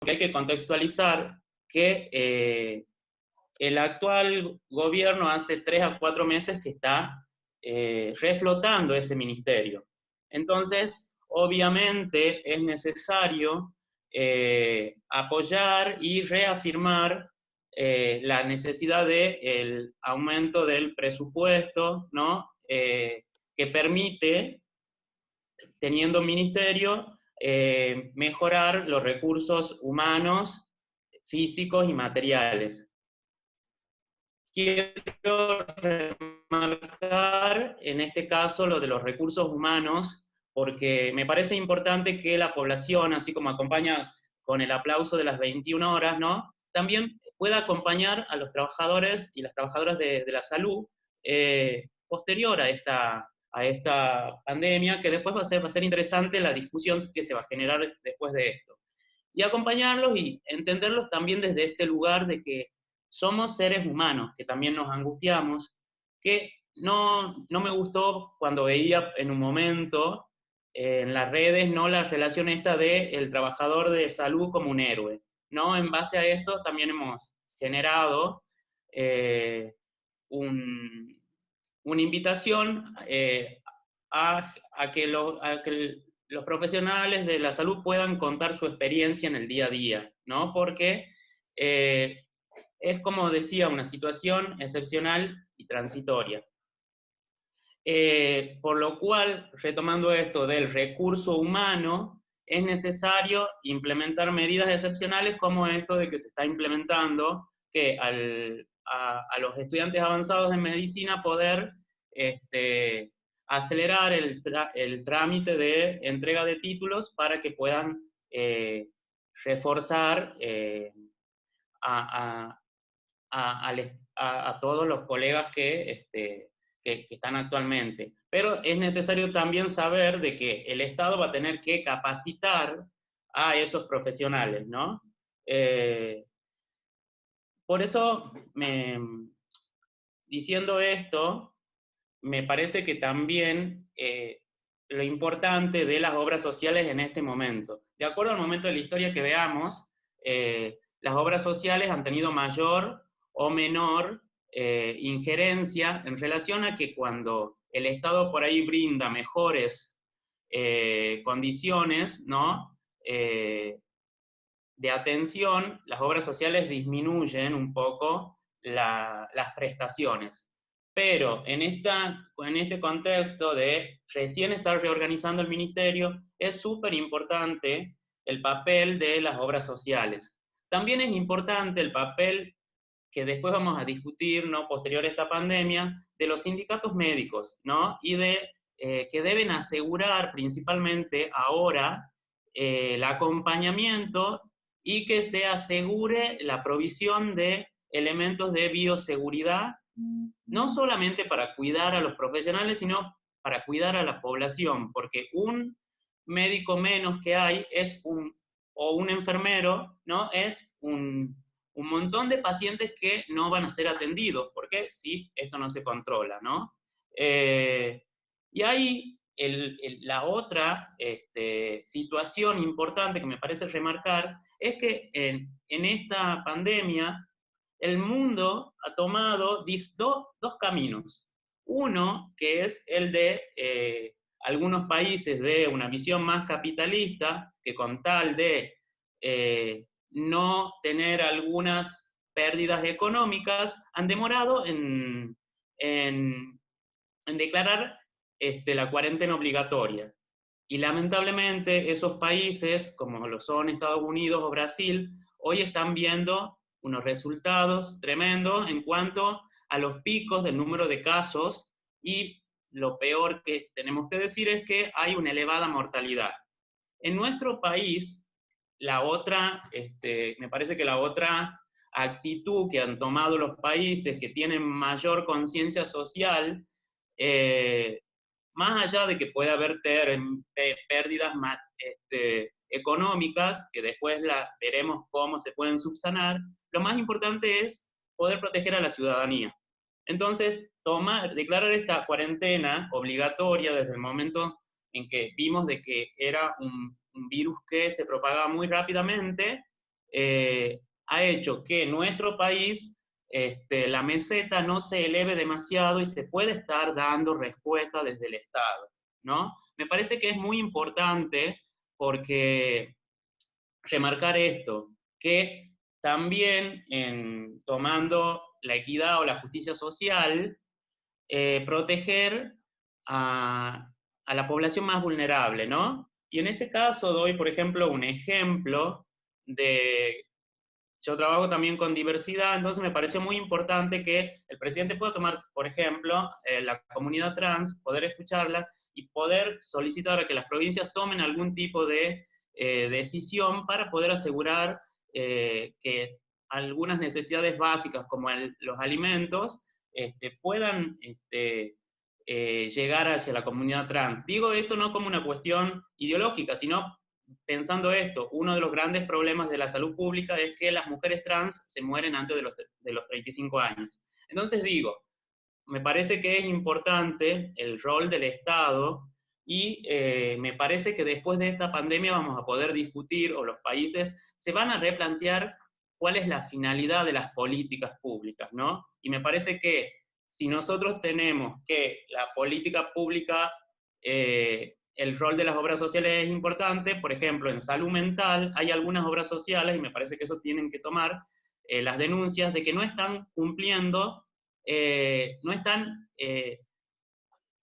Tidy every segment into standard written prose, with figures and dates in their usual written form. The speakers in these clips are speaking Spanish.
hay que contextualizar que el actual gobierno hace 3 a 4 meses que está reflotando ese ministerio. Entonces, obviamente es necesario apoyar y reafirmar la necesidad del aumento del presupuesto, ¿no? Que permite, teniendo ministerio, mejorar los recursos humanos, físicos y materiales. Quiero remarcar en este caso lo de los recursos humanos, porque me parece importante que la población, así como acompaña con el aplauso de las 21 horas, ¿no? También pueda acompañar a los trabajadores y las trabajadoras de la salud posterior a esta pandemia, que después va a ser interesante la discusión que se va a generar después de esto. Y acompañarlos y entenderlos también desde este lugar de que somos seres humanos, que también nos angustiamos, que no me gustó cuando veía en un momento en las redes, ¿no? La relación esta de el trabajador de salud como un héroe, ¿no? En base a esto también hemos generado un, una invitación a que los profesionales de la salud puedan contar su experiencia en el día a día, ¿no? Porque es, como decía, una situación excepcional y transitoria. Por lo cual, retomando esto del recurso humano, es necesario implementar medidas excepcionales como esto de que se está implementando, que a los estudiantes avanzados en medicina poder acelerar el trámite de entrega de títulos para que puedan reforzar a, a todos los colegas que están actualmente. Pero es necesario también saber de que el Estado va a tener que capacitar a esos profesionales, ¿no? Por eso, diciendo esto, me parece que también lo importante de las obras sociales en este momento. De acuerdo al momento de la historia que veamos, las obras sociales han tenido mayor o menor injerencia en relación a que cuando el Estado por ahí brinda mejores condiciones, ¿no? De atención, las obras sociales disminuyen un poco las prestaciones. Pero en este contexto de recién estar reorganizando el ministerio, es súper importante el papel de las obras sociales. También es importante el papel que después vamos a discutir, ¿no? Posterior a esta pandemia, de los sindicatos médicos, ¿no? Y que deben asegurar principalmente ahora el acompañamiento y que se asegure la provisión de elementos de bioseguridad, no solamente para cuidar a los profesionales, sino para cuidar a la población, porque un médico menos que hay o un enfermero, ¿no? Es un montón de pacientes que no van a ser atendidos, porque si esto no se controla, ¿no? Y ahí la otra situación importante que me parece remarcar es que en esta pandemia el mundo ha tomado dos caminos. Uno, que es el de algunos países de una visión más capitalista, que con tal de no tener algunas pérdidas económicas, han demorado en declarar la cuarentena obligatoria. Y lamentablemente esos países, como lo son Estados Unidos o Brasil, hoy están viendo unos resultados tremendos en cuanto a los picos del número de casos, y lo peor que tenemos que decir es que hay una elevada mortalidad. En nuestro país, me parece que la otra actitud que han tomado los países que tienen mayor conciencia social, más allá de que pueda haber pérdidas económicas, que después veremos cómo se pueden subsanar, lo más importante es poder proteger a la ciudadanía. Entonces, declarar esta cuarentena obligatoria desde el momento en que vimos de que era un virus que se propagaba muy rápidamente, ha hecho que nuestro país, la meseta no se eleve demasiado y se puede estar dando respuesta desde el Estado, ¿no? Me parece que es muy importante porque remarcar esto, que también tomando la equidad o la justicia social, proteger a la población más vulnerable, ¿no? Y en este caso doy, por ejemplo, un ejemplo de... Yo trabajo también con diversidad, entonces me pareció muy importante que el presidente pueda tomar, por ejemplo, la comunidad trans, poder escucharla y poder solicitar a que las provincias tomen algún tipo de decisión para poder asegurar que algunas necesidades básicas como los alimentos puedan llegar hacia la comunidad trans. Digo esto no como una cuestión ideológica, sino pensando esto, uno de los grandes problemas de la salud pública es que las mujeres trans se mueren antes de los 35 años. Entonces digo, me parece que es importante el rol del Estado y me parece que después de esta pandemia vamos a poder discutir, o los países se van a replantear cuál es la finalidad de las políticas públicas, ¿no? Y me parece que si nosotros tenemos que la política pública, el rol de las obras sociales es importante, por ejemplo, en salud mental hay algunas obras sociales, y me parece que eso tienen que tomar las denuncias de que no están cumpliendo, no están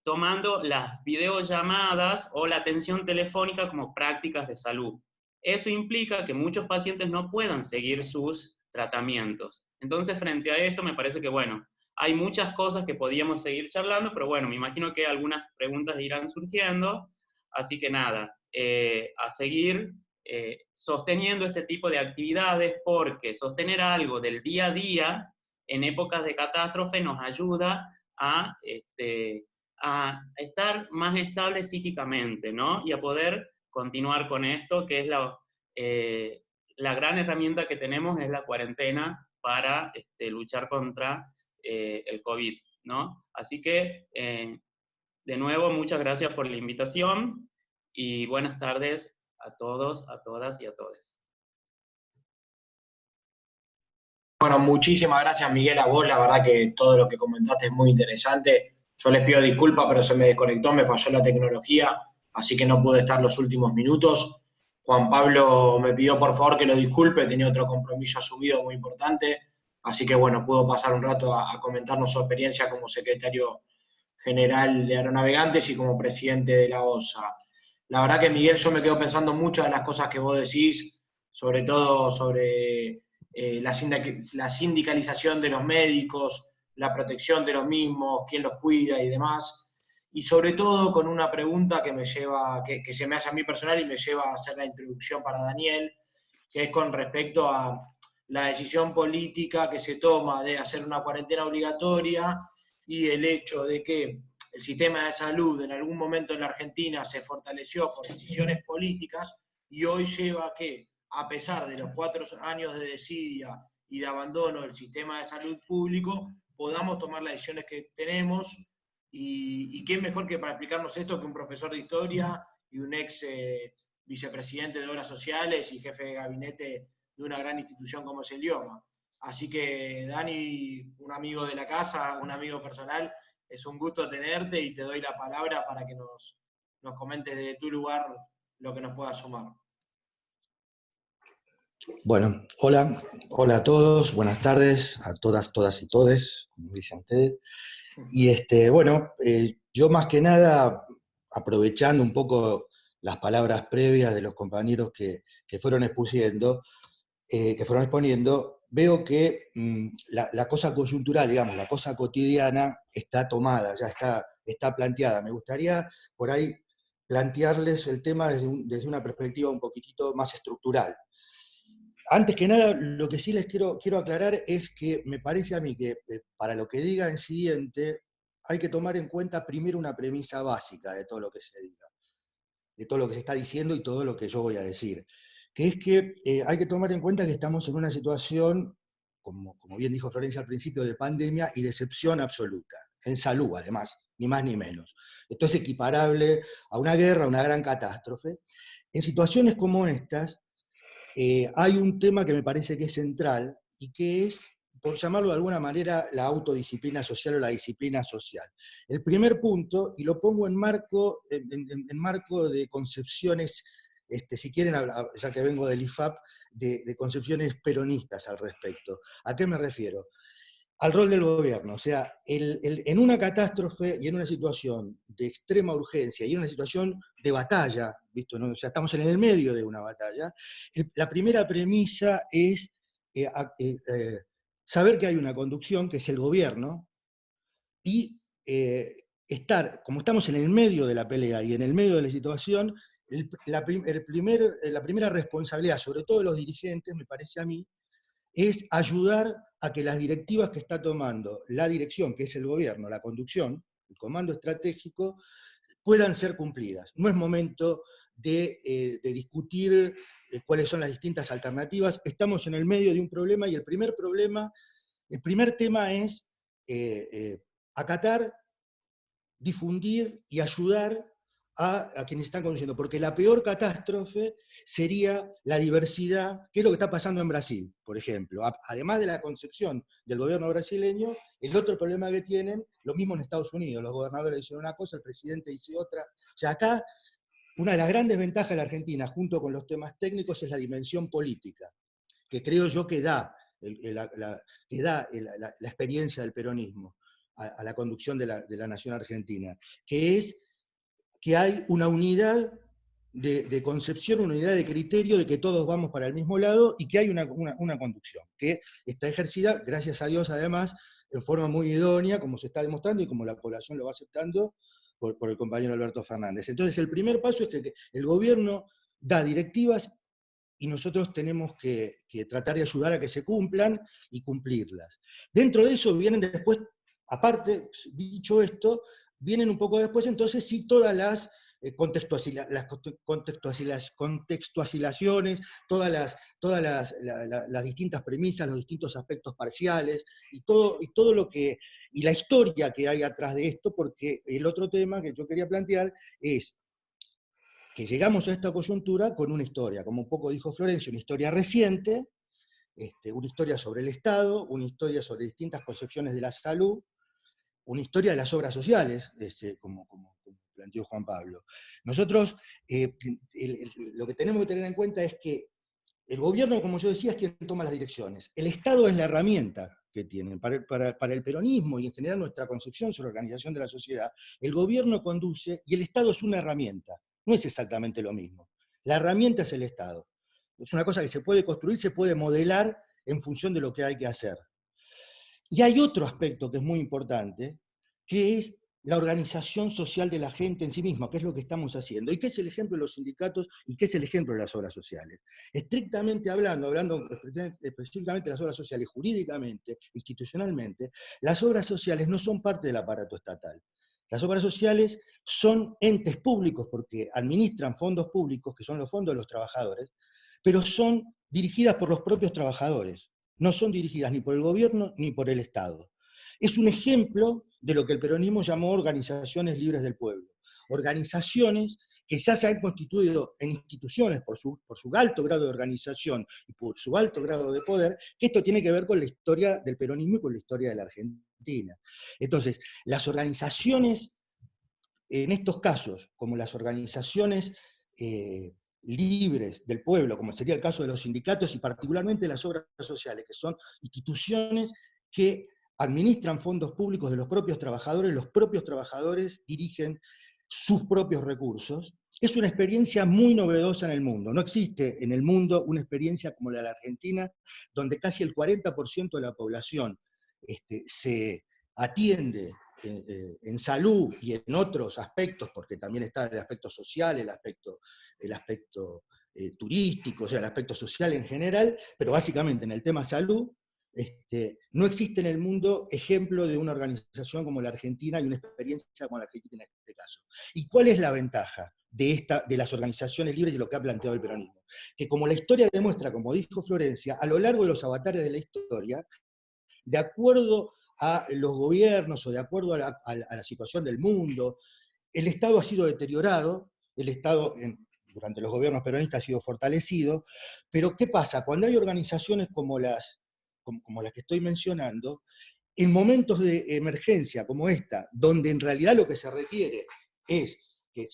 tomando las videollamadas o la atención telefónica como prácticas de salud. Eso implica que muchos pacientes no puedan seguir sus tratamientos. Entonces, frente a esto, me parece que, bueno, hay muchas cosas que podíamos seguir charlando, pero bueno, me imagino que algunas preguntas irán surgiendo, así que nada, a seguir sosteniendo este tipo de actividades, porque sostener algo del día a día en épocas de catástrofe nos ayuda a estar más estable psíquicamente, ¿no? Y a poder continuar con esto, que es la gran herramienta que tenemos, es la cuarentena para luchar contra el COVID, ¿no? Así que, de nuevo, muchas gracias por la invitación y buenas tardes a todos, a todas y a todos. Bueno, muchísimas gracias, Miguel, a vos. La verdad que todo lo que comentaste es muy interesante. Yo les pido disculpas, pero se me desconectó, me falló la tecnología, así que no pude estar los últimos minutos. Juan Pablo me pidió por favor que lo disculpe, tenía otro compromiso asumido muy importante, así que bueno, pudo pasar un rato a comentarnos su experiencia como secretario general de Aeronavegantes y como presidente de la OSA. La verdad que, Miguel, yo me quedo pensando muchas de las cosas que vos decís, sobre todo sobre la sindicalización de los médicos, la protección de los mismos, quién los cuida y demás. Y sobre todo con una pregunta que me lleva, que se me hace a mí personal y me lleva a hacer la introducción para Daniel, que es con respecto a la decisión política que se toma de hacer una cuarentena obligatoria y el hecho de que el sistema de salud en algún momento en la Argentina se fortaleció por decisiones políticas y hoy lleva a que, a pesar de los 4 años de desidia y de abandono del sistema de salud público, podamos tomar las decisiones que tenemos. Y qué mejor que para explicarnos esto que un profesor de historia y un ex vicepresidente de Obras Sociales y jefe de gabinete de una gran institución como es el IOMA. Así que, Dani, un amigo de la casa, un amigo personal, es un gusto tenerte y te doy la palabra para que nos comentes desde tu lugar lo que nos pueda sumar. Bueno, hola, hola a todos, buenas tardes a todas, todas y todes, como dicen ustedes. Y bueno, yo más que nada, aprovechando un poco las palabras previas de los compañeros que fueron exponiendo, veo que la cosa coyuntural, digamos, la cosa cotidiana está tomada, ya está planteada. Me gustaría por ahí plantearles el tema desde una perspectiva un poquitito más estructural. Antes que nada, lo que sí les quiero aclarar es que me parece a mí que para lo que diga en siguiente, hay que tomar en cuenta primero una premisa básica de todo lo que se diga, de todo lo que se está diciendo y todo lo que yo voy a decir, que es que hay que tomar en cuenta que estamos en una situación, como bien dijo Florencia al principio, de pandemia y de excepción absoluta, en salud además, ni más ni menos. Esto es equiparable a una guerra, a una gran catástrofe. En situaciones como estas, hay un tema que me parece que es central y que es, por llamarlo de alguna manera, la autodisciplina social o la disciplina social. El primer punto, y lo pongo en marco, en marco de concepciones, si quieren, ya que vengo del IFAP, de concepciones peronistas al respecto. ¿A qué me refiero? Al rol del gobierno. O sea, en una catástrofe y en una situación de extrema urgencia y en una situación de batalla, ¿visto? ¿No? O sea, estamos en el medio de una batalla, la primera premisa es saber que hay una conducción, que es el gobierno, y como estamos en el medio de la pelea y en el medio de la situación, la primera responsabilidad, sobre todo de los dirigentes, me parece a mí, es ayudar a que las directivas que está tomando la dirección, que es el gobierno, la conducción, el comando estratégico, puedan ser cumplidas. No es momento de discutir cuáles son las distintas alternativas. Estamos en el medio de un problema y el primer tema es acatar, difundir y ayudar a quienes están conduciendo, porque la peor catástrofe sería la diversidad, que es lo que está pasando en Brasil, por ejemplo. Además de la concepción del gobierno brasileño, el otro problema que tienen, lo mismo en Estados Unidos, los gobernadores dicen una cosa, el presidente dice otra. O sea, acá una de las grandes ventajas de la Argentina, junto con los temas técnicos, es la dimensión política, que creo yo que da la experiencia del peronismo a la conducción de la nación argentina, que es que hay una unidad de concepción, una unidad de criterio de que todos vamos para el mismo lado y que hay una conducción, que está ejercida, gracias a Dios además, en forma muy idónea, como se está demostrando y como la población lo va aceptando por el compañero Alberto Fernández. Entonces el primer paso es que el gobierno da directivas y nosotros tenemos que tratar de ayudar a que se cumplan y cumplirlas. Dentro de eso vienen después, aparte, dicho esto, vienen un poco después entonces sí todas las contextualizaciones, todas las distintas premisas, los distintos aspectos parciales, y todo lo que, y la historia que hay atrás de esto, porque el otro tema que yo quería plantear es que llegamos a esta coyuntura con una historia, como un poco dijo Florencio, una historia reciente, una historia sobre el Estado, una historia sobre distintas concepciones de la salud, una historia de las obras sociales, como planteó Juan Pablo. Nosotros lo que tenemos que tener en cuenta es que el gobierno, como yo decía, es quien toma las direcciones. El Estado es la herramienta que tienen. Para el peronismo y en general nuestra concepción sobre la organización de la sociedad, el gobierno conduce y el Estado es una herramienta. No es exactamente lo mismo. La herramienta es el Estado. Es una cosa que se puede construir, se puede modelar en función de lo que hay que hacer. Y hay otro aspecto que es muy importante, que es la organización social de la gente en sí misma, que es lo que estamos haciendo, y que es el ejemplo de los sindicatos y que es el ejemplo de las obras sociales. Estrictamente hablando específicamente de las obras sociales, jurídicamente, institucionalmente, las obras sociales no son parte del aparato estatal. Las obras sociales son entes públicos porque administran fondos públicos, que son los fondos de los trabajadores, pero son dirigidas por los propios trabajadores. No son dirigidas ni por el gobierno ni por el Estado. Es un ejemplo de lo que el peronismo llamó organizaciones libres del pueblo. Organizaciones que ya se han constituido en instituciones por su alto grado de organización y por su alto grado de poder, que esto tiene que ver con la historia del peronismo y con la historia de la Argentina. Entonces, las organizaciones, en estos casos, como las organizaciones libres del pueblo, como sería el caso de los sindicatos y particularmente las obras sociales, que son instituciones que administran fondos públicos de los propios trabajadores dirigen sus propios recursos. Es una experiencia muy novedosa en el mundo. No existe en el mundo una experiencia como la de la Argentina, donde casi el 40% de la población se atiende en salud y en otros aspectos, porque también está el aspecto social, el aspecto turístico, o sea, el aspecto social en general, pero básicamente en el tema salud, no existe en el mundo ejemplo de una organización como la Argentina y una experiencia como la Argentina en este caso. ¿Y cuál es la ventaja de las organizaciones libres y lo que ha planteado el peronismo? Que como la historia demuestra, como dijo Florencia, a lo largo de los avatares de la historia, de acuerdo a los gobiernos o de acuerdo a la situación del mundo, el Estado ha sido deteriorado, el Estado durante los gobiernos peronistas ha sido fortalecido, pero ¿qué pasa? Cuando hay organizaciones como las que estoy mencionando, en momentos de emergencia como esta, donde en realidad lo que se requiere es que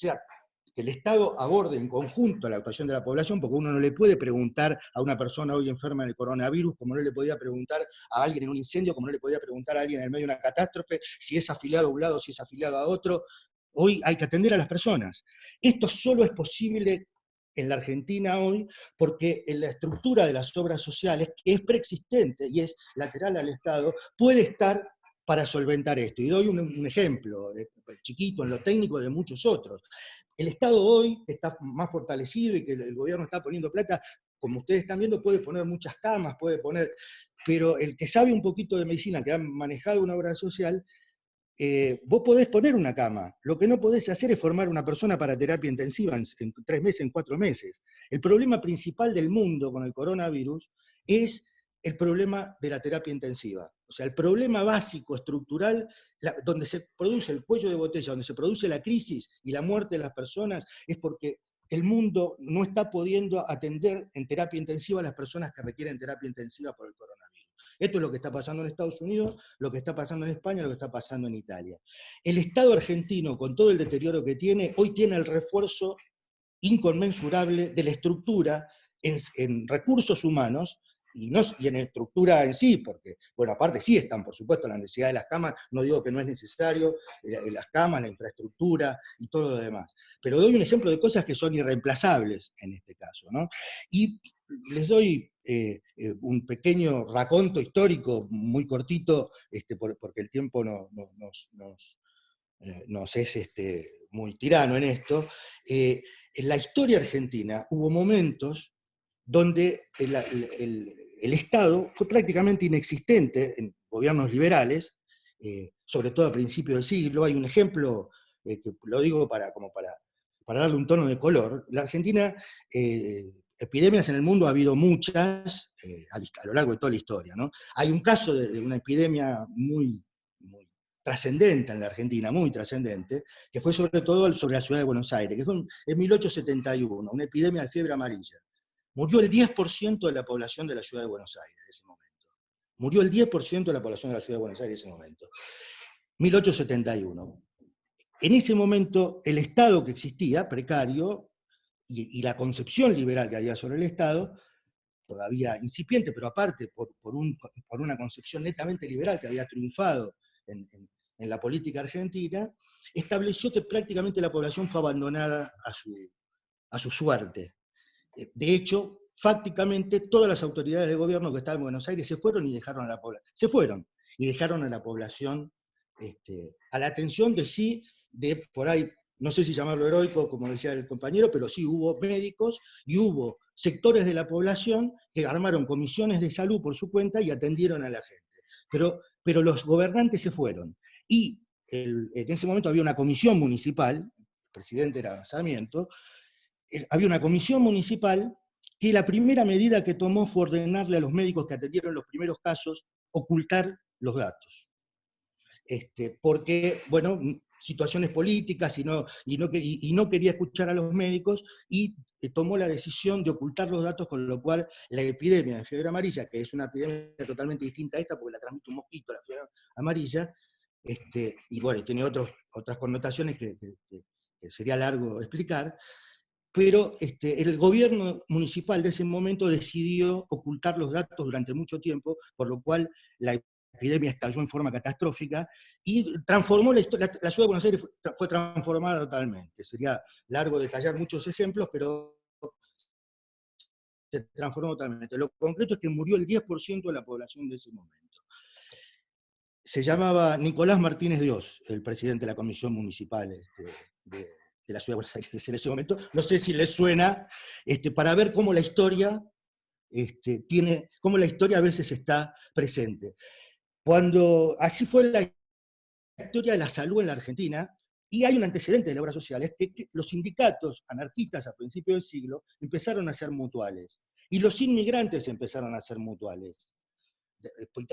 el Estado aborde en conjunto la actuación de la población, porque uno no le puede preguntar a una persona hoy enferma del coronavirus, como no le podía preguntar a alguien en un incendio, como no le podía preguntar a alguien en el medio de una catástrofe, si es afiliado a un lado, si es afiliado a otro. Hoy hay que atender a las personas. Esto solo es posible en la Argentina hoy, porque en la estructura de las obras sociales, que es preexistente y es lateral al Estado, puede estar para solventar esto. Y doy un ejemplo chiquito en lo técnico de muchos otros. El Estado hoy está más fortalecido y que el gobierno está poniendo plata, como ustedes están viendo, puede poner muchas camas, pero el que sabe un poquito de medicina, que ha manejado una obra social, vos podés poner una cama, lo que no podés hacer es formar una persona para terapia intensiva en 3 meses, en 4 meses. El problema principal del mundo con el coronavirus es el problema de la terapia intensiva. O sea, el problema básico, estructural, donde se produce el cuello de botella, donde se produce la crisis y la muerte de las personas, es porque el mundo no está pudiendo atender en terapia intensiva a las personas que requieren terapia intensiva por el coronavirus. Esto es lo que está pasando en Estados Unidos, lo que está pasando en España, lo que está pasando en Italia. El Estado argentino, con todo el deterioro que tiene, hoy tiene el refuerzo inconmensurable de la estructura en recursos humanos y en estructura en sí, porque, bueno, aparte sí están, por supuesto, la necesidad de las camas, no digo que no es necesario, las camas, la infraestructura y todo lo demás. Pero doy un ejemplo de cosas que son irreemplazables en este caso, ¿no? Y les doy un pequeño raconto histórico, muy cortito, porque el tiempo nos es muy tirano en esto. En la historia argentina hubo momentos donde el Estado fue prácticamente inexistente en gobiernos liberales, sobre todo a principios del siglo. Hay un ejemplo, que lo digo para darle un tono de color. La Argentina, epidemias en el mundo ha habido muchas, a lo largo de toda la historia, ¿no? Hay un caso de una epidemia muy trascendente en la Argentina, muy trascendente, que fue sobre todo sobre la ciudad de Buenos Aires, que fue en 1871, una epidemia de fiebre amarilla. Murió el 10% de la población de la ciudad de Buenos Aires en ese momento. Murió el 10% de la población de la ciudad de Buenos Aires en ese momento. 1871. En ese momento, el Estado que existía, precario, y la concepción liberal que había sobre el Estado, todavía incipiente, pero aparte por una concepción netamente liberal que había triunfado en la política argentina, estableció que prácticamente la población fue abandonada a su suerte. De hecho, fácticamente todas las autoridades de gobierno que estaban en Buenos Aires se fueron y dejaron a la población. Se fueron y dejaron a la población a la atención de sí, de por ahí, no sé si llamarlo heroico, como decía el compañero, pero sí hubo médicos y hubo sectores de la población que armaron comisiones de salud por su cuenta y atendieron a la gente. Pero los gobernantes se fueron. Y en ese momento había una comisión municipal, el presidente era Sarmiento, había una comisión municipal que la primera medida que tomó fue ordenarle a los médicos que atendieron los primeros casos ocultar los datos. Porque, bueno, situaciones políticas y no quería escuchar a los médicos y tomó la decisión de ocultar los datos, con lo cual la epidemia de fiebre amarilla, que es una epidemia totalmente distinta a esta, porque la transmite un mosquito, la fiebre amarilla, y bueno, tiene otras connotaciones que sería largo explicar, pero el gobierno municipal de ese momento decidió ocultar los datos durante mucho tiempo, por lo cual la epidemia estalló en forma catastrófica y transformó la historia. La ciudad de Buenos Aires fue transformada totalmente. Sería largo detallar muchos ejemplos, pero se transformó totalmente. Lo concreto es que murió el 10% de la población de ese momento. Se llamaba Nicolás Martínez Dios, el presidente de la comisión municipal de la ciudad de Buenos Aires en ese momento. No sé si les suena, para ver cómo la historia cómo la historia a veces está presente. Así fue la historia de la salud en la Argentina, y hay un antecedente de la obra social, es que los sindicatos anarquistas a principios del siglo empezaron a ser mutuales, y los inmigrantes empezaron a ser mutuales,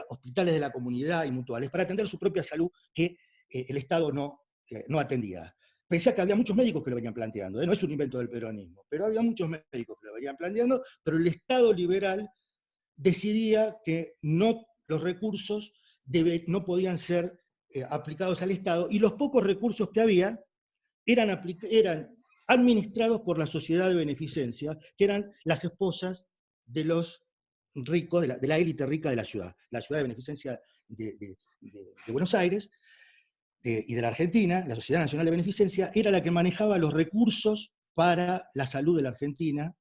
hospitales de la comunidad y mutuales, para atender su propia salud que el Estado no atendía. pese a que había muchos médicos que lo venían planteando, no es un invento del peronismo, pero había muchos médicos que lo venían planteando, pero el Estado liberal decidía que los recursos no podían ser aplicados al Estado, y los pocos recursos que había eran administrados por la sociedad de beneficencia, que eran las esposas de los ricos, de la élite rica de la ciudad de beneficencia de Buenos Aires y de la Argentina. La Sociedad Nacional de Beneficencia era la que manejaba los recursos para la salud de la Argentina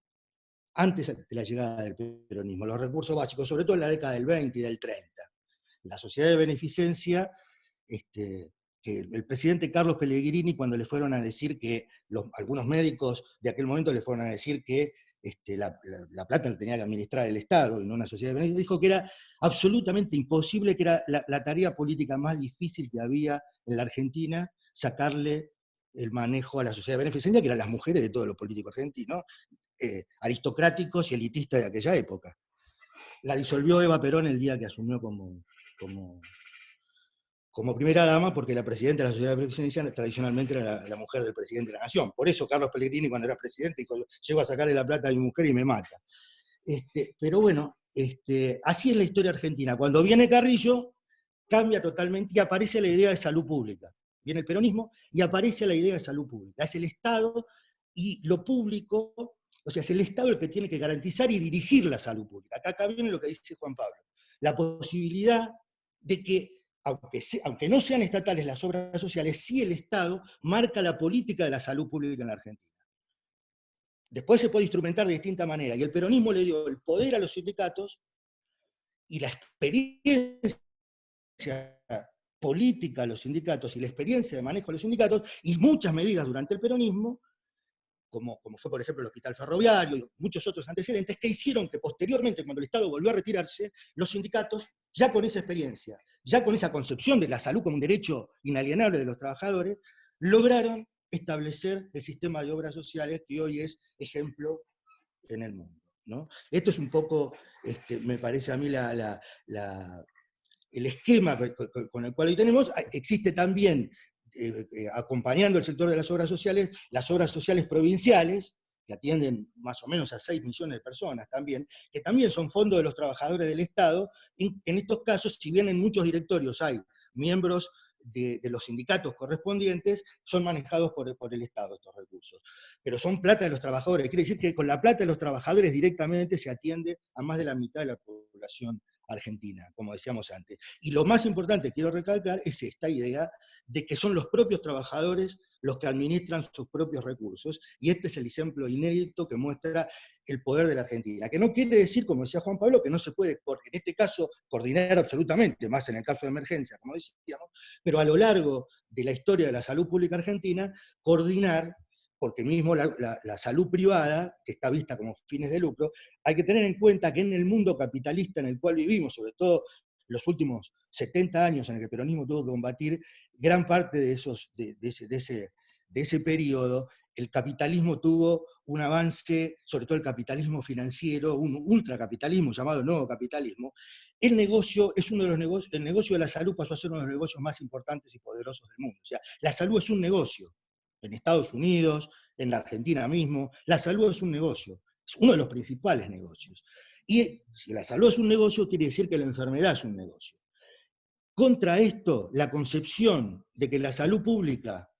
antes de la llegada del peronismo, los recursos básicos, sobre todo en la década del 20 y del 30. La Sociedad de Beneficencia, que el presidente Carlos Pellegrini, cuando le fueron a decir que, algunos médicos de aquel momento le fueron a decir que la plata la tenía que administrar el Estado y no una sociedad de beneficencia, dijo que era absolutamente imposible, que era la tarea política más difícil que había en la Argentina, sacarle el manejo a la sociedad de beneficencia, que eran las mujeres de todos los políticos argentinos, aristocráticos y elitistas de aquella época. La disolvió Eva Perón el día que asumió como primera dama, porque la presidenta de la Sociedad de Beneficencia tradicionalmente era la mujer del presidente de la Nación. Por eso Carlos Pellegrini, cuando era presidente, dijo: llego a sacarle la plata a mi mujer y me mata. Pero bueno, así es la historia argentina. Cuando viene Carrillo, cambia totalmente y aparece la idea de salud pública. Viene el peronismo y aparece la idea de salud pública. Es el Estado y lo público, o sea, es el Estado el que tiene que garantizar y dirigir la salud pública. Acá viene lo que dice Juan Pablo. La posibilidad de que, aunque no sean estatales las obras sociales, sí el Estado marca la política de la salud pública en la Argentina. Después se puede instrumentar de distinta manera, y el peronismo le dio el poder a los sindicatos y la experiencia política a los sindicatos y la experiencia de manejo de los sindicatos, y muchas medidas durante el peronismo, como fue por ejemplo el Hospital Ferroviario y muchos otros antecedentes, que hicieron que posteriormente, cuando el Estado volvió a retirarse, los sindicatos, ya con esa experiencia, ya con esa concepción de la salud como un derecho inalienable de los trabajadores, lograron establecer el sistema de obras sociales que hoy es ejemplo en el mundo, ¿no? Esto es un poco, me parece a mí, el esquema con el cual hoy tenemos. Existe también, acompañando el sector de las obras sociales provinciales, que atienden más o menos a 6 millones de personas también, que también son fondos de los trabajadores del Estado. En estos casos, si bien en muchos directorios hay miembros de los sindicatos correspondientes, son manejados por el Estado estos recursos. Pero son plata de los trabajadores. Quiere decir que con la plata de los trabajadores directamente se atiende a más de la mitad de la población argentina, como decíamos antes. Y lo más importante, quiero recalcar, es esta idea de que son los propios trabajadores los que administran sus propios recursos, y este es el ejemplo inédito que muestra el poder de la Argentina, que no quiere decir, como decía Juan Pablo, que no se puede, en este caso, coordinar absolutamente, más en el caso de emergencia, como decíamos, pero a lo largo de la historia de la salud pública argentina, coordinar, porque mismo la salud privada, que está vista como fines de lucro, hay que tener en cuenta que en el mundo capitalista en el cual vivimos, sobre todo los últimos 70 años en el que el peronismo tuvo que combatir, gran parte de ese periodo, el capitalismo tuvo un avance, sobre todo el capitalismo financiero, un ultracapitalismo llamado nuevo capitalismo. El negocio es uno de los negocios, el negocio de la salud pasó a ser uno de los negocios más importantes y poderosos del mundo. O sea, la salud es un negocio. En Estados Unidos, en la Argentina mismo, la salud es un negocio, es uno de los principales negocios. Y si la salud es un negocio, quiere decir que la enfermedad es un negocio. Contra esto, la concepción de que la salud pública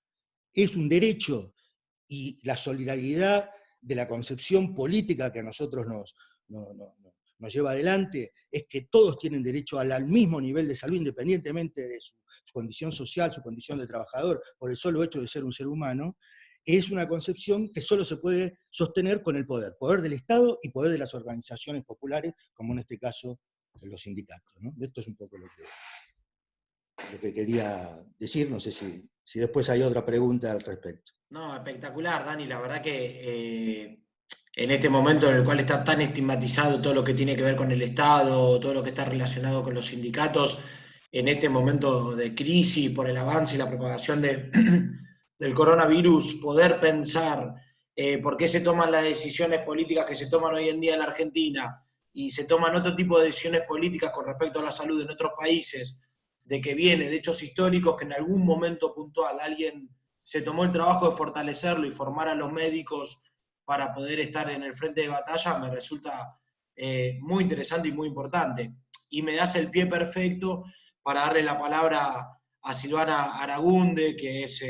es un derecho y la solidaridad de la concepción política que a nosotros nos lleva adelante es que todos tienen derecho al mismo nivel de salud, independientemente de su condición social, su condición de trabajador, por el solo hecho de ser un ser humano, es una concepción que solo se puede sostener con el poder del Estado y poder de las organizaciones populares, como en este caso los sindicatos, ¿no? Esto es un poco lo que quería decir. No sé si después hay otra pregunta al respecto. No, espectacular, Dani. La verdad que en este momento en el cual está tan estigmatizado todo lo que tiene que ver con el Estado, todo lo que está relacionado con los sindicatos, en este momento de crisis por el avance y la propagación del coronavirus, poder pensar por qué se toman las decisiones políticas que se toman hoy en día en la Argentina y se toman otro tipo de decisiones políticas con respecto a la salud en otros países, de que viene de hechos históricos que en algún momento puntual alguien se tomó el trabajo de fortalecerlo y formar a los médicos para poder estar en el frente de batalla, me resulta muy interesante y muy importante. Y me das el pie perfecto para darle la palabra a Silvana Aragunde, que es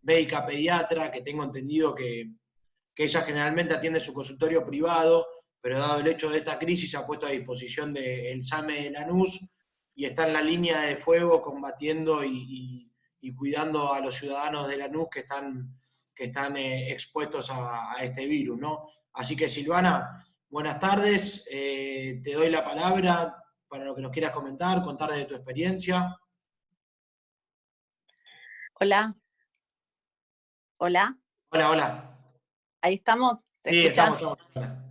médica pediatra, que tengo entendido que ella generalmente atiende su consultorio privado, pero dado el hecho de esta crisis se ha puesto a disposición del SAME de Lanús y está en la línea de fuego combatiendo y cuidando a los ciudadanos de Lanús que están expuestos a este virus, ¿no? Así que Silvana, buenas tardes, te doy la palabra para lo que nos quieras comentar, contar de tu experiencia. Hola, hola, Hola, hola. ahí estamos, ¿se Sí, escucha? estamos.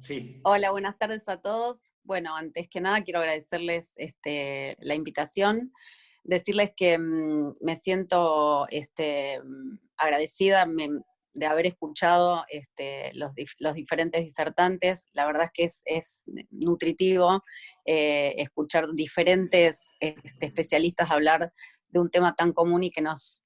Sí. Hola, buenas tardes a todos. Bueno, antes que nada quiero agradecerles la invitación, decirles que me siento agradecida de haber escuchado los diferentes disertantes. La verdad es que es nutritivo escuchar diferentes especialistas hablar de un tema tan común y que nos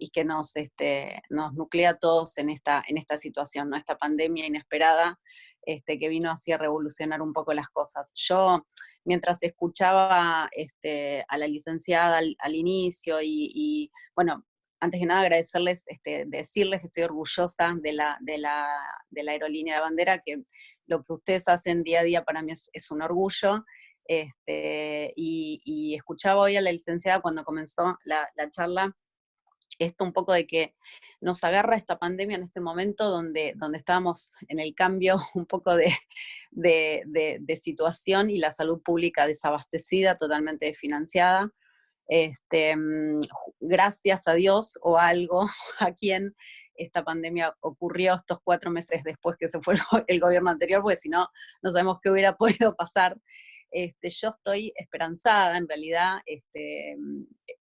nuclea a todos en esta situación, ¿no? Esta pandemia inesperada que vino así a revolucionar un poco las cosas. Yo, mientras escuchaba a la licenciada al inicio bueno, antes que nada agradecerles, decirles que estoy orgullosa de la aerolínea de bandera, que lo que ustedes hacen día a día para mí es un orgullo. Y escuchaba hoy a la licenciada cuando comenzó la charla, esto un poco de que nos agarra esta pandemia en este momento donde estábamos en el cambio un poco de situación y la salud pública desabastecida, totalmente desfinanciada. Gracias a Dios o a algo, a quien esta pandemia ocurrió estos 4 meses después que se fue el gobierno anterior, porque si no, no sabemos qué hubiera podido pasar. Yo estoy esperanzada, en realidad,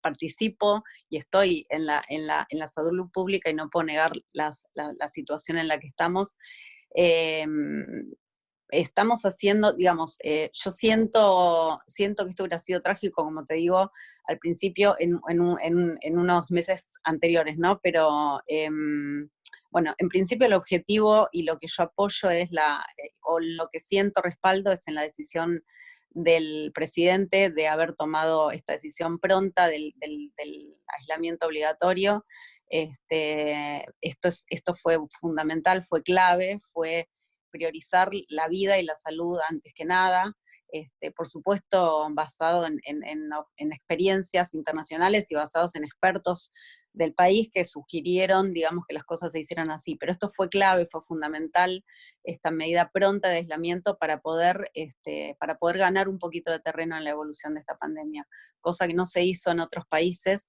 participo y estoy en la salud pública y no puedo negar la situación en la que estamos. Eh, Estamos haciendo, digamos, yo siento que esto hubiera sido trágico, como te digo, al principio, en unos meses anteriores, ¿no? Pero, bueno, en principio el objetivo y lo que yo apoyo es o lo que siento respaldo es en la decisión del presidente de haber tomado esta decisión pronta del aislamiento obligatorio. Esto fue fundamental, fue clave, fue priorizar la vida y la salud antes que nada, por supuesto basado en experiencias internacionales y basados en expertos del país que sugirieron, digamos, que las cosas se hicieran así. Pero esto fue clave, fue fundamental, esta medida pronta de aislamiento para poder ganar un poquito de terreno en la evolución de esta pandemia, cosa que no se hizo en otros países.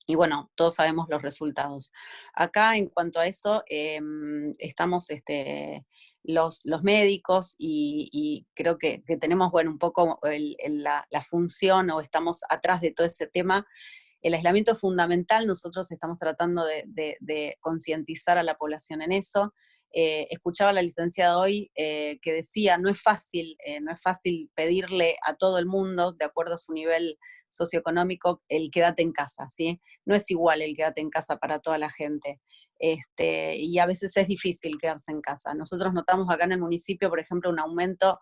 Y bueno, todos sabemos los resultados. Acá, en cuanto a eso, estamos los médicos y creo que tenemos, bueno, un poco la función o estamos atrás de todo ese tema. El aislamiento es fundamental, nosotros estamos tratando de concientizar a la población en eso. Escuchaba a la licenciada hoy que decía, no es fácil pedirle a todo el mundo, de acuerdo a su nivel socioeconómico, el quédate en casa, ¿sí? No es igual el quédate en casa para toda la gente. Y a veces es difícil quedarse en casa. Nosotros notamos acá en el municipio, por ejemplo, un aumento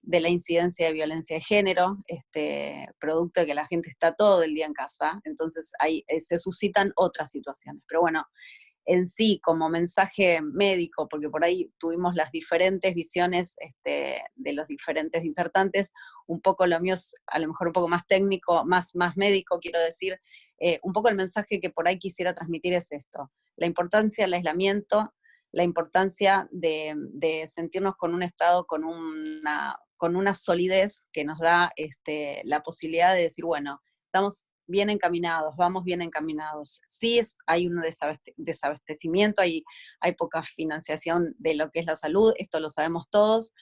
de la incidencia de violencia de género, producto de que la gente está todo el día en casa, entonces ahí se suscitan otras situaciones. Pero bueno, en sí, como mensaje médico, porque por ahí tuvimos las diferentes visiones de los diferentes disertantes, un poco lo mío es a lo mejor un poco más técnico, más médico, quiero decir, un poco el mensaje que por ahí quisiera transmitir es esto: la importancia del aislamiento, la importancia de sentirnos con un estado, con una solidez que nos da la posibilidad de decir, bueno, estamos bien encaminados, vamos bien encaminados. Sí hay un desabastecimiento, hay poca financiación de lo que es la salud, esto lo sabemos todos.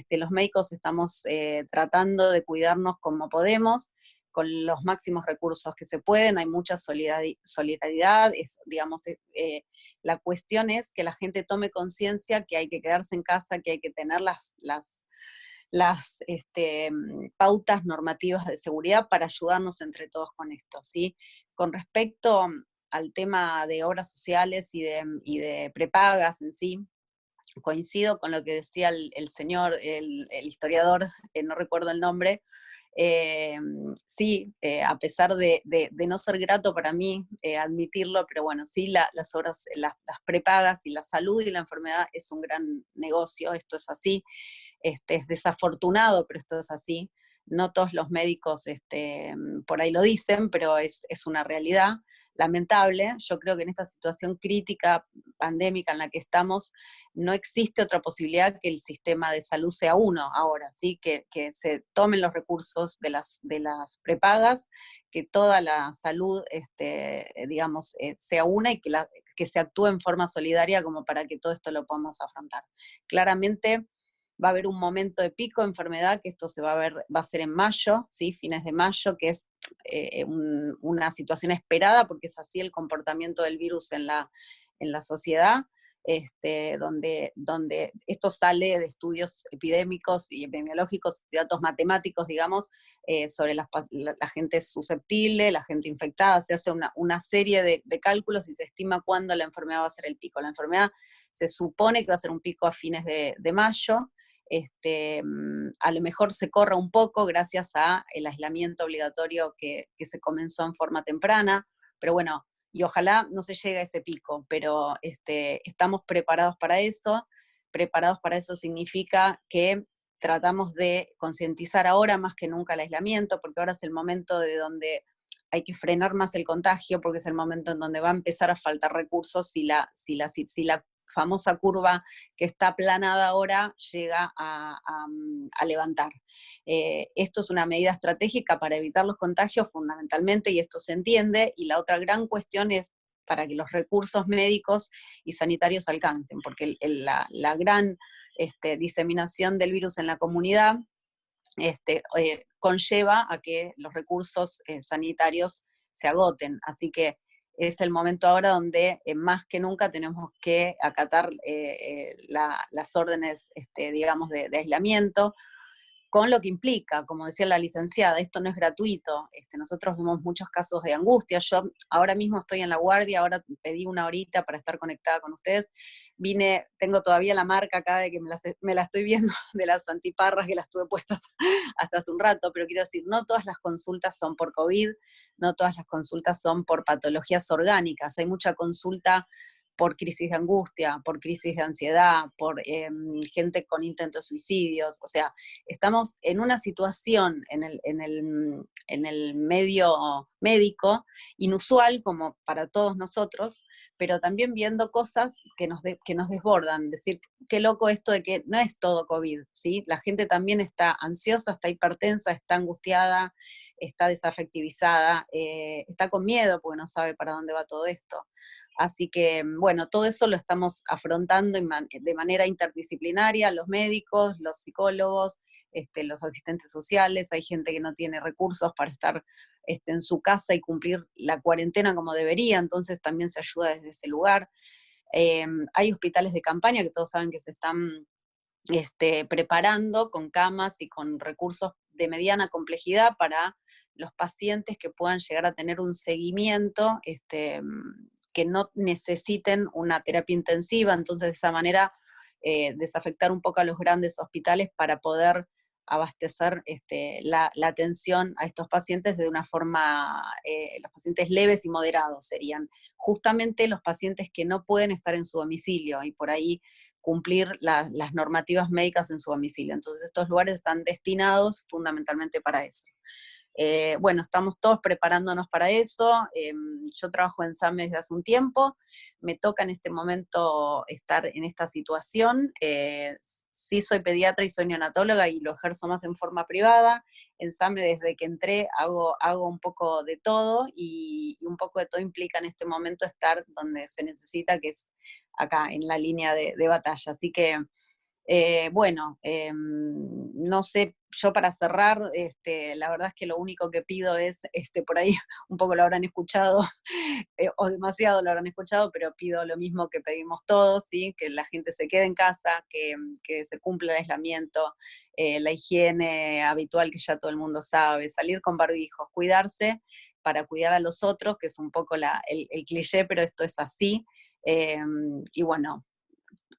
Los médicos estamos tratando de cuidarnos como podemos, con los máximos recursos que se pueden, hay mucha solidaridad, digamos, la cuestión es que la gente tome conciencia que hay que quedarse en casa, que hay que tener las pautas normativas de seguridad para ayudarnos entre todos con esto, ¿sí? Con respecto al tema de obras sociales y de prepagas en sí, coincido con lo que decía el señor, el historiador, no recuerdo el nombre. Sí, a pesar de no ser grato para mí admitirlo, pero bueno, sí, las obras, las prepagas y la salud y la enfermedad es un gran negocio, esto es así. Es desafortunado, pero esto es así. No todos los médicos por ahí lo dicen, pero es una realidad lamentable. Yo creo que en esta situación crítica, pandémica en la que estamos, no existe otra posibilidad que el sistema de salud sea uno ahora, ¿sí? Que se tomen los recursos de las prepagas, que toda la salud, digamos, sea una y que se actúe en forma solidaria como para que todo esto lo podamos afrontar. Claramente va a haber un momento de pico de enfermedad, que esto va a ser en mayo, ¿sí? Fines de mayo, que es una situación esperada, porque es así el comportamiento del virus en la sociedad, donde esto sale de estudios epidémicos y epidemiológicos y datos matemáticos, digamos, sobre la gente susceptible, la gente infectada. Se hace una serie de cálculos y se estima cuándo la enfermedad va a ser el pico. La enfermedad se supone que va a ser un pico a fines de mayo. A lo mejor se corra un poco gracias al aislamiento obligatorio que se comenzó en forma temprana, pero bueno, y ojalá no se llegue a ese pico, pero estamos preparados para eso. Preparados para eso significa que tratamos de concientizar ahora más que nunca el aislamiento, porque ahora es el momento de donde hay que frenar más el contagio, porque es el momento en donde va a empezar a faltar recursos si la famosa curva que está aplanada ahora llega a levantar. Esto es una medida estratégica para evitar los contagios fundamentalmente, y esto se entiende, y la otra gran cuestión es para que los recursos médicos y sanitarios alcancen, porque la gran diseminación del virus en la comunidad conlleva a que los recursos sanitarios se agoten. Así que es el momento ahora donde más que nunca tenemos que acatar las órdenes, digamos, de aislamiento, con lo que implica, como decía la licenciada, esto no es gratuito. Nosotros vemos muchos casos de angustia. Yo ahora mismo estoy en la guardia, ahora pedí una horita para estar conectada con ustedes. Tengo todavía la marca acá de que me la estoy viendo de las antiparras que las tuve puestas hasta hace un rato, pero quiero decir, no todas las consultas son por COVID, no todas las consultas son por patologías orgánicas. Hay mucha consulta por crisis de angustia, por crisis de ansiedad, por gente con intentos suicidios. O sea, estamos en una situación en el medio médico inusual como para todos nosotros, pero también viendo cosas que nos desbordan. Decir, qué loco esto de que no es todo COVID, ¿sí? La gente también está ansiosa, está hipertensa, está angustiada, está desafectivizada, está con miedo porque no sabe para dónde va todo esto. Así que, bueno, todo eso lo estamos afrontando de manera interdisciplinaria, los médicos, los psicólogos, los asistentes sociales. Hay gente que no tiene recursos para estar en su casa y cumplir la cuarentena como debería, entonces también se ayuda desde ese lugar. Hay hospitales de campaña que todos saben que se están preparando con camas y con recursos de mediana complejidad para los pacientes que puedan llegar a tener un seguimiento, que no necesiten una terapia intensiva. Entonces de esa manera desafectar un poco a los grandes hospitales para poder abastecer la atención a estos pacientes de una forma, los pacientes leves y moderados serían justamente los pacientes que no pueden estar en su domicilio y por ahí cumplir las normativas médicas en su domicilio. Entonces estos lugares están destinados fundamentalmente para eso. Bueno, estamos todos preparándonos para eso. Yo trabajo en SAME desde hace un tiempo, me toca en este momento estar en esta situación. Sí soy pediatra y soy neonatóloga y lo ejerzo más en forma privada. En SAME desde que entré hago un poco de todo y un poco de todo implica en este momento estar donde se necesita, que es acá en la línea de batalla. Así que bueno, no sé, yo para cerrar, la verdad es que lo único que pido es, por ahí un poco lo habrán escuchado, o demasiado lo habrán escuchado, pero pido lo mismo que pedimos todos, ¿sí? Que la gente se quede en casa, que se cumpla el aislamiento, la higiene habitual que ya todo el mundo sabe, salir con barbijos, cuidarse, para cuidar a los otros, que es un poco el cliché, pero esto es así. Y bueno,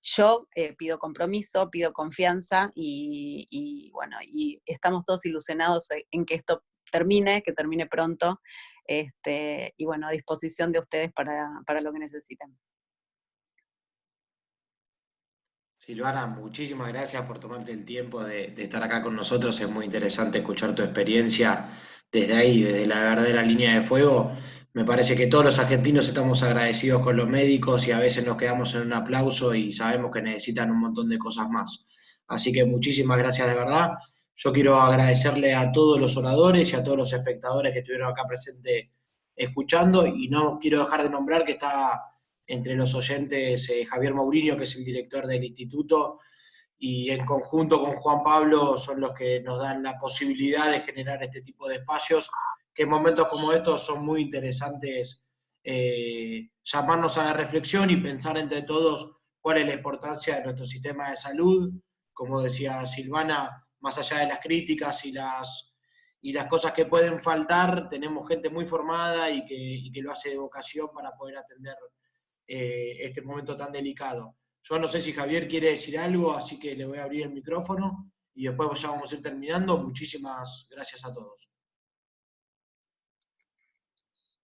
yo pido compromiso, pido confianza bueno, y estamos todos ilusionados en que esto termine, que termine pronto, y bueno, a disposición de ustedes para lo que necesiten. Silvana, muchísimas gracias por tomarte el tiempo de estar acá con nosotros. Es muy interesante escuchar tu experiencia desde ahí, desde la verdadera línea de fuego. Me parece que todos los argentinos estamos agradecidos con los médicos y a veces nos quedamos en un aplauso y sabemos que necesitan un montón de cosas más. Así que muchísimas gracias de verdad. Yo quiero agradecerle a todos los oradores y a todos los espectadores que estuvieron acá presentes escuchando, y no quiero dejar de nombrar que está entre los oyentes Javier Mourinho, que es el director del instituto, y en conjunto con Juan Pablo son los que nos dan la posibilidad de generar este tipo de espacios, que en momentos como estos son muy interesantes, llamarnos a la reflexión y pensar entre todos cuál es la importancia de nuestro sistema de salud. Como decía Silvana, más allá de las críticas y las cosas que pueden faltar, tenemos gente muy formada y que lo hace de vocación para poder atender este momento tan delicado. Yo no sé si Javier quiere decir algo, así que le voy a abrir el micrófono y después ya vamos a ir terminando. Muchísimas gracias a todos.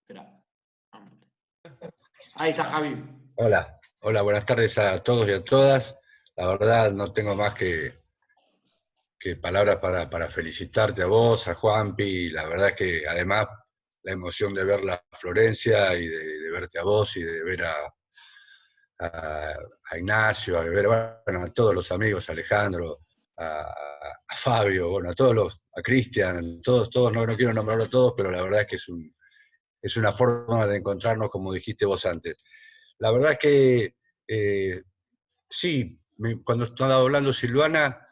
Espera. Ahí está Javi. Hola, hola, buenas tardes a todos y a todas. La verdad no tengo más que palabras para felicitarte a vos, a Juanpi. La verdad que además la emoción de ver la Florencia y de verte a vos y de ver a Ignacio, a ver, bueno, a todos los amigos, a Alejandro, a Fabio, bueno, a Cristian, todos, no quiero nombrarlo a todos, pero la verdad es que es una forma de encontrarnos, como dijiste vos antes. La verdad es que sí, cuando estaba hablando Silvana,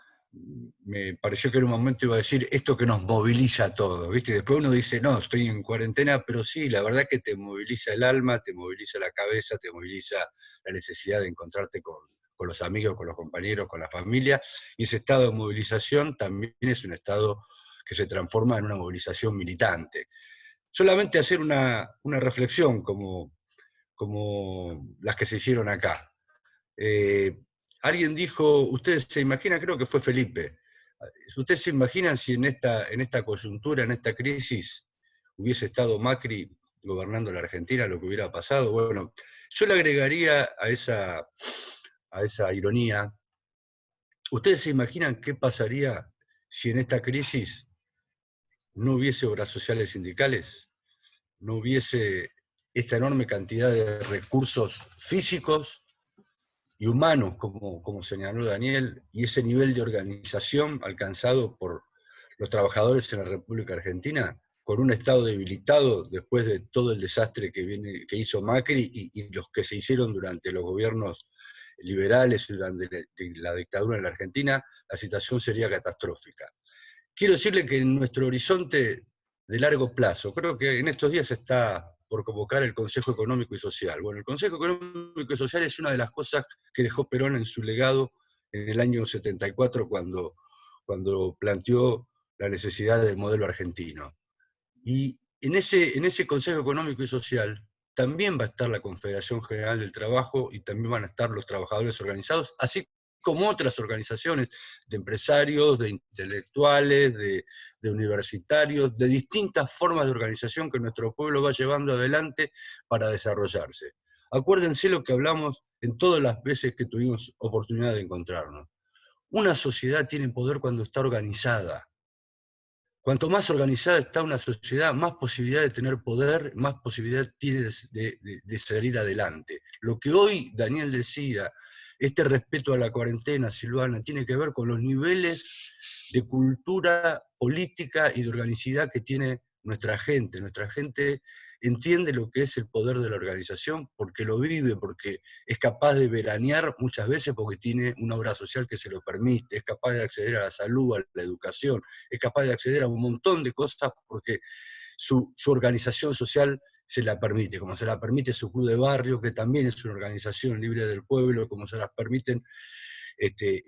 me pareció que en un momento iba a decir esto que nos moviliza a todos, ¿viste? Después uno dice, no, estoy en cuarentena, pero sí, la verdad que te moviliza el alma, te moviliza la cabeza, te moviliza la necesidad de encontrarte con los amigos, con los compañeros, con la familia, y ese estado de movilización también es un estado que se transforma en una movilización militante. Solamente hacer una reflexión como las que se hicieron acá. Alguien dijo, ustedes se imaginan, creo que fue Felipe, ustedes se imaginan si en esta coyuntura, en esta crisis, hubiese estado Macri gobernando la Argentina, lo que hubiera pasado. Bueno, yo le agregaría a esa ironía, ustedes se imaginan qué pasaría si en esta crisis no hubiese obras sociales sindicales, no hubiese esta enorme cantidad de recursos físicos y humanos, como señaló Daniel, y ese nivel de organización alcanzado por los trabajadores en la República Argentina, con un Estado debilitado después de todo el desastre que hizo Macri y los que se hicieron durante los gobiernos liberales, durante la dictadura en la Argentina, la situación sería catastrófica. Quiero decirle que en nuestro horizonte de largo plazo, creo que en estos días está por convocar el Consejo Económico y Social. Bueno, el Consejo Económico y Social es una de las cosas que dejó Perón en su legado en el año 74 cuando planteó la necesidad del modelo argentino. Y en ese Consejo Económico y Social también va a estar la Confederación General del Trabajo y también van a estar los trabajadores organizados, así como otras organizaciones de empresarios, de intelectuales, de universitarios, de distintas formas de organización que nuestro pueblo va llevando adelante para desarrollarse. Acuérdense lo que hablamos en todas las veces que tuvimos oportunidad de encontrarnos. Una sociedad tiene poder cuando está organizada. Cuanto más organizada está una sociedad, más posibilidad de tener poder, más posibilidad tiene de salir adelante. Lo que hoy Daniel decía, este respeto a la cuarentena, Silvana, tiene que ver con los niveles de cultura política y de organicidad que tiene nuestra gente. Nuestra gente entiende lo que es el poder de la organización porque lo vive, porque es capaz de veranear muchas veces porque tiene una obra social que se lo permite, es capaz de acceder a la salud, a la educación, es capaz de acceder a un montón de cosas porque su organización social se la permite, como se la permite su club de barrio, que también es una organización libre del pueblo, como se las permiten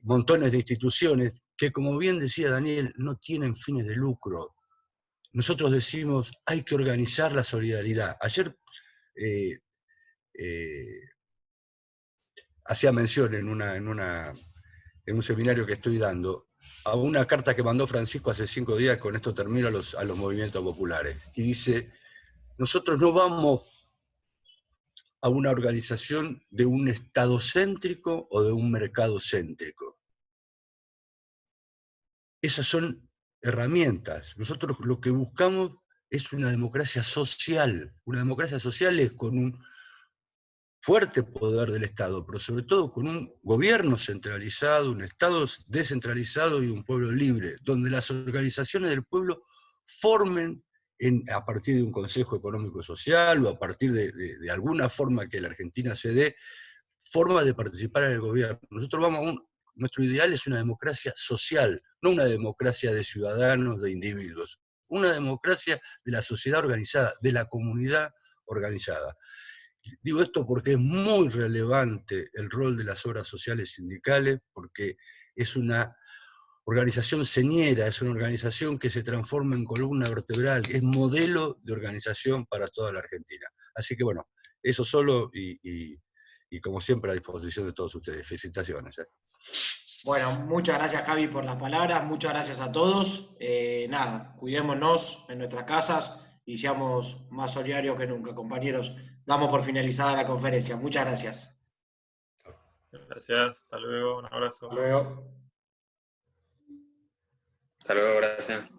montones de instituciones que, como bien decía Daniel, no tienen fines de lucro. nosotros decimos, hay que organizar la solidaridad. Ayer hacía mención en un seminario que estoy dando, a una carta que mandó Francisco hace 5 días, con esto termino, a los movimientos populares. Y dice, nosotros no vamos a una organización de un Estado céntrico o de un mercado céntrico. Esas son herramientas. Nosotros lo que buscamos es una democracia social. Una democracia social es con un fuerte poder del Estado, pero sobre todo con un gobierno centralizado, un Estado descentralizado y un pueblo libre, donde las organizaciones del pueblo formen a partir de un Consejo Económico y Social o a partir de alguna forma que la Argentina se dé, forma de participar en el gobierno. Nosotros nuestro ideal es una democracia social, no una democracia de ciudadanos, de individuos, una democracia de la sociedad organizada, de la comunidad organizada. Digo esto porque es muy relevante el rol de las obras sociales sindicales, porque es una organización señera, es una organización que se transforma en columna vertebral, es modelo de organización para toda la Argentina. Así que bueno, eso solo y como siempre a disposición de todos ustedes. Felicitaciones. Bueno, muchas gracias Javi por las palabras, muchas gracias a todos. Nada, cuidémonos en nuestras casas y seamos más solidarios que nunca, compañeros. Damos por finalizada la conferencia. Muchas gracias. Gracias, hasta luego, un abrazo. Hasta luego. Hasta luego, gracias.